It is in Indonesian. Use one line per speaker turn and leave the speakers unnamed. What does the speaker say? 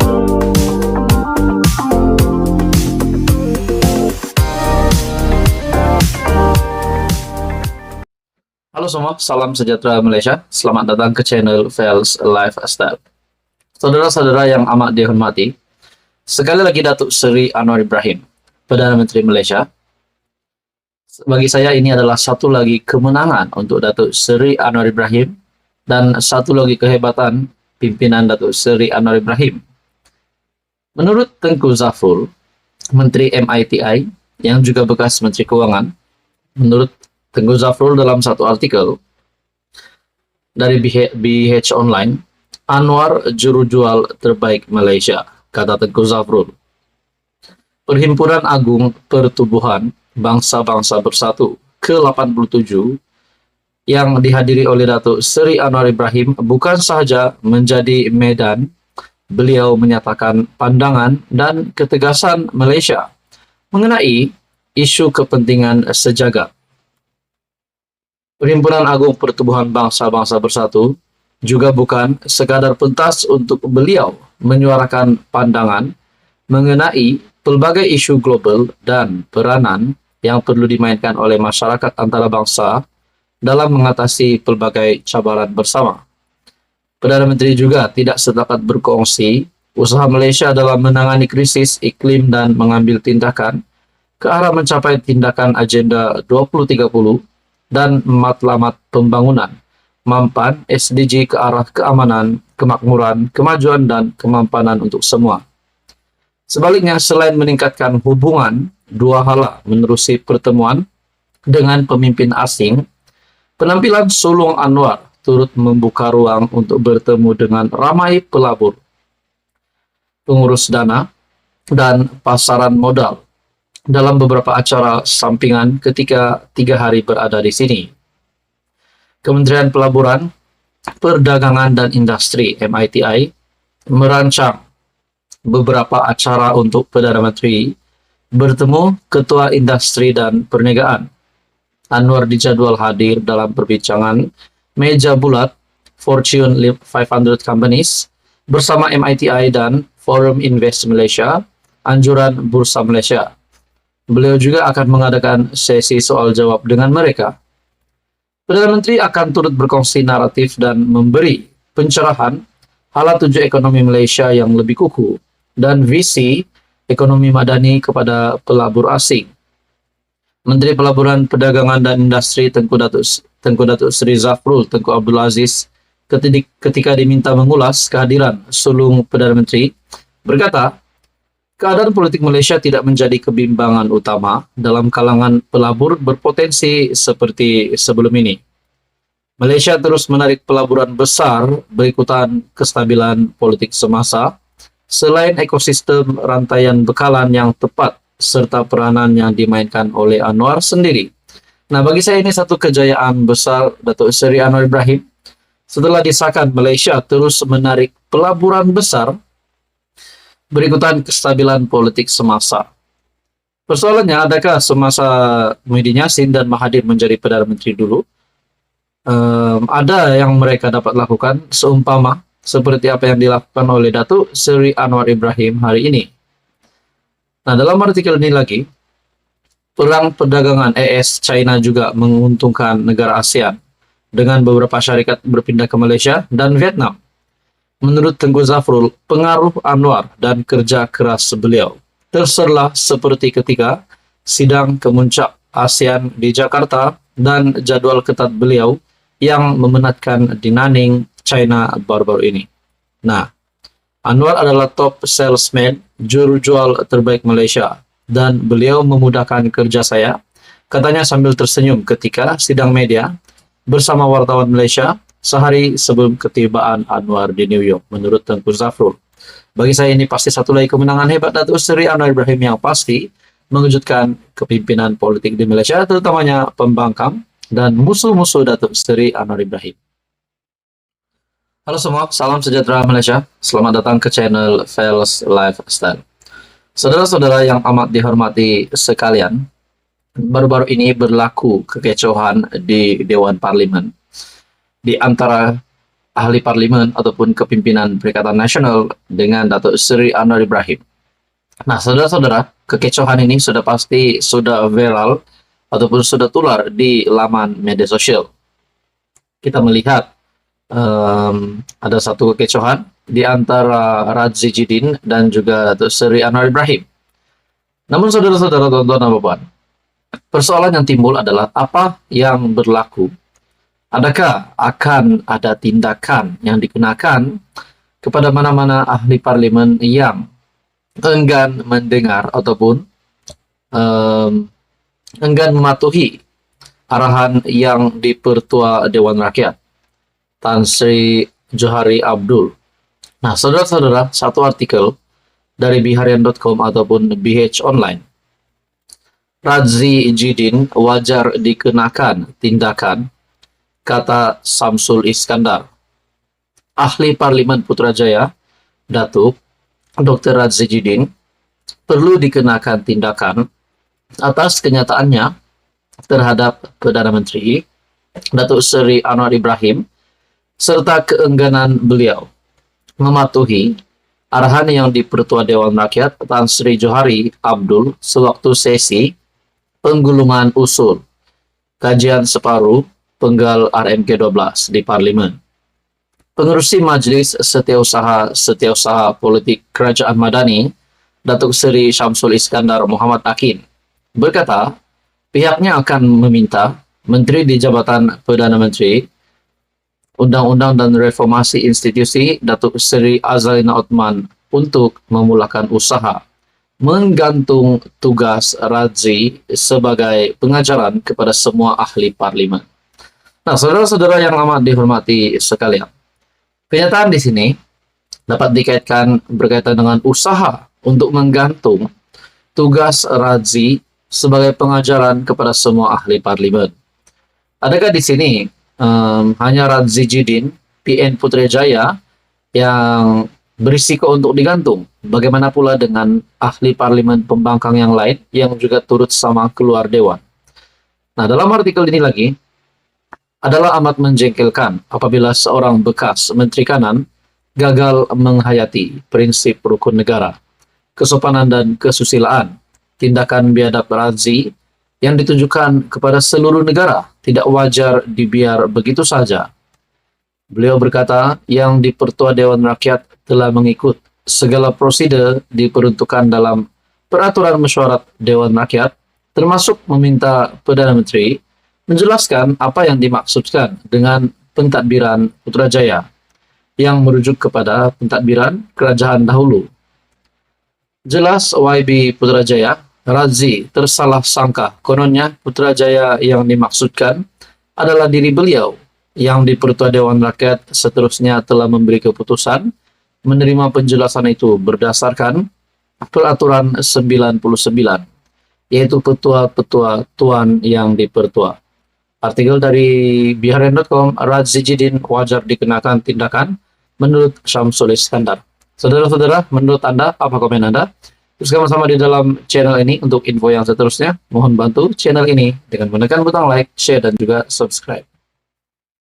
Halo semua, salam sejahtera Malaysia. Selamat datang ke channel Fels Lifestyle. Saudara-saudara yang amat dihormati, sekali lagi Datuk Seri Anwar Ibrahim, Perdana Menteri Malaysia. Bagi saya ini adalah satu lagi kemenangan untuk Datuk Seri Anwar Ibrahim dan satu lagi kehebatan pimpinan Datuk Seri Anwar Ibrahim. Menurut Tengku Zafrul, Menteri MITI yang juga bekas Menteri Keuangan, menurut Tengku Zafrul dalam satu artikel dari BH Online, Anwar juru jual terbaik Malaysia, kata Tengku Zafrul. Perhimpunan Agung Pertubuhan Bangsa-Bangsa Bersatu ke-87 yang dihadiri oleh Datuk Seri Anwar Ibrahim bukan sahaja menjadi medan beliau menyatakan pandangan dan ketegasan Malaysia mengenai isu kepentingan sejagat. Perhimpunan Agung Pertubuhan Bangsa-Bangsa Bersatu juga bukan sekadar pentas untuk beliau menyuarakan pandangan mengenai pelbagai isu global dan peranan yang perlu dimainkan oleh masyarakat antarabangsa dalam mengatasi pelbagai cabaran bersama. Perdana Menteri juga tidak sedapat berkongsi usaha Malaysia dalam menangani krisis iklim dan mengambil tindakan ke arah mencapai tindakan Agenda 2030 dan matlamat pembangunan, mampan SDG ke arah keamanan, kemakmuran, kemajuan, dan kemampanan untuk semua. Sebaliknya, selain meningkatkan hubungan, dua hala menerusi pertemuan dengan pemimpin asing, penampilan sulung Anwar turut membuka ruang untuk bertemu dengan ramai pelabur, pengurus dana, dan pasaran modal dalam beberapa acara sampingan ketika 3 hari berada di sini. Kementerian Pelaburan, Perdagangan dan Industri MITI merancang beberapa acara untuk Perdana Menteri bertemu Ketua Industri dan Perniagaan. Anwar dijadwal hadir dalam perbincangan meja bulat Fortune 500 Companies bersama MITI dan Forum Invest Malaysia, anjuran Bursa Malaysia. Beliau juga akan mengadakan sesi soal jawab dengan mereka. Perdana Menteri akan turut berkongsi naratif dan memberi pencerahan hala tuju ekonomi Malaysia yang lebih kukuh dan visi ekonomi madani kepada pelabur asing. Menteri Pelaburan, Perdagangan dan Industri Tengku Datuk Seri Zafrul Tengku Abdul Aziz ketika diminta mengulas kehadiran sulung Perdana Menteri berkata, keadaan politik Malaysia tidak menjadi kebimbangan utama dalam kalangan pelabur berpotensi seperti sebelum ini. Malaysia terus menarik pelaburan besar berikutan kestabilan politik semasa, selain ekosistem rantaian bekalan yang tepat serta peranan yang dimainkan oleh Anwar sendiri. Nah, bagi saya ini satu kejayaan besar Datuk Seri Anwar Ibrahim. Setelah disahkan, Malaysia terus menarik pelaburan besar berikutan kestabilan politik semasa. Persoalannya, adakah semasa Muhyiddin Yassin dan Mahathir menjadi Perdana Menteri dulu, ada yang mereka dapat lakukan seumpama seperti apa yang dilakukan oleh Datuk Seri Anwar Ibrahim hari ini? Nah, dalam artikel ini lagi, perang perdagangan AS China juga menguntungkan negara ASEAN dengan beberapa syarikat berpindah ke Malaysia dan Vietnam. Menurut Tengku Zafrul, pengaruh Anwar dan kerja keras beliau terserlah seperti ketika sidang kemuncak ASEAN di Jakarta dan jadwal ketat beliau yang memenatkan di Nanning, China baru-baru ini. Nah, Anwar adalah top salesman, juru jual terbaik Malaysia, dan beliau memudahkan kerja saya, katanya sambil tersenyum ketika sidang media bersama wartawan Malaysia sehari sebelum ketibaan Anwar di New York, menurut Tengku Zafrul. Bagi saya ini pasti satu lagi kemenangan hebat Datuk Seri Anwar Ibrahim yang pasti mengejutkan kepimpinan politik di Malaysia, terutamanya pembangkang dan musuh-musuh Datuk Seri Anwar Ibrahim. Halo semua, salam sejahtera Malaysia. Selamat datang ke channel Fels Lifestyle. Saudara-saudara yang amat dihormati sekalian, baru-baru ini berlaku kekecohan di Dewan Parlimen di antara ahli parlimen ataupun kepimpinan Perikatan Nasional dengan Datuk Seri Anwar Ibrahim. Nah, saudara-saudara, kekecohan ini sudah viral ataupun sudah tular di laman media sosial. Kita melihat ada satu kekecohan di antara Radzi Jidin dan juga Datuk Seri Anwar Ibrahim. Namun saudara-saudara, tonton dan bapak, persoalan yang timbul adalah apa yang berlaku. Adakah akan ada tindakan yang digunakan kepada mana-mana ahli parlimen yang enggan mendengar ataupun enggan mematuhi arahan yang dipertua Dewan Rakyat, Tan Sri Johari Abdul. Nah, saudara-saudara, satu artikel dari biharian.com ataupun BH Online. Radzi Jidin wajar dikenakan tindakan, kata Samsul Iskandar. Ahli Parlimen Putrajaya, Datuk Dr. Radzi Jidin, perlu dikenakan tindakan atas kenyataannya terhadap Perdana Menteri Datuk Seri Anwar Ibrahim serta keengganan beliau mematuhi arahan yang dipertua Dewan Rakyat Tan Sri Johari Abdul sewaktu sesi penggulungan usul kajian separuh penggal RMK 12 di Parlimen. Pengerusi Majlis Setiausaha Politik Kerajaan Madani, Datuk Seri Syamsul Iskandar Muhammad Akin, berkata pihaknya akan meminta Menteri di Jabatan Perdana Menteri, Undang-Undang dan Reformasi Institusi, Datuk Seri Azalina Othman untuk memulakan usaha menggantung tugas Radzi sebagai pengajaran kepada semua ahli parlimen. Nah, saudara-saudara yang amat dihormati sekalian, kenyataan di sini dapat dikaitkan berkaitan dengan usaha untuk menggantung tugas Radzi sebagai pengajaran kepada semua ahli parlimen. Adakah di sini hanya Radzi Jidin, PN Putrajaya, yang berisiko untuk digantung? Bagaimana pula dengan ahli parlimen pembangkang yang lain yang juga turut sama keluar dewan? Nah, dalam artikel ini lagi, adalah amat menjengkelkan apabila seorang bekas Menteri Kanan gagal menghayati prinsip rukun negara, kesopanan dan kesusilaan. Tindakan biadab Radzi yang ditujukan kepada seluruh negara tidak wajar dibiar begitu saja. Beliau berkata yang dipertua Dewan Rakyat telah mengikut segala prosedur diperuntukkan dalam peraturan mesyuarat Dewan Rakyat, termasuk meminta Perdana Menteri menjelaskan apa yang dimaksudkan dengan pentadbiran Putrajaya yang merujuk kepada pentadbiran kerajaan dahulu. Jelas YB Putrajaya, Radzi tersalah sangka kononnya Putrajaya yang dimaksudkan adalah diri beliau yang dipertua Dewan Rakyat seterusnya telah memberi keputusan menerima penjelasan itu berdasarkan peraturan 99, yaitu petua-petua tuan yang dipertua. Artikel dari biharian.com, Radzi Jidin wajar dikenakan tindakan menurut Syamsul Iskandar. Saudara-saudara, menurut Anda, apa komen Anda? Terus sama-sama di dalam channel ini untuk info yang seterusnya. Mohon bantu channel ini dengan menekan butang like, share, dan juga subscribe.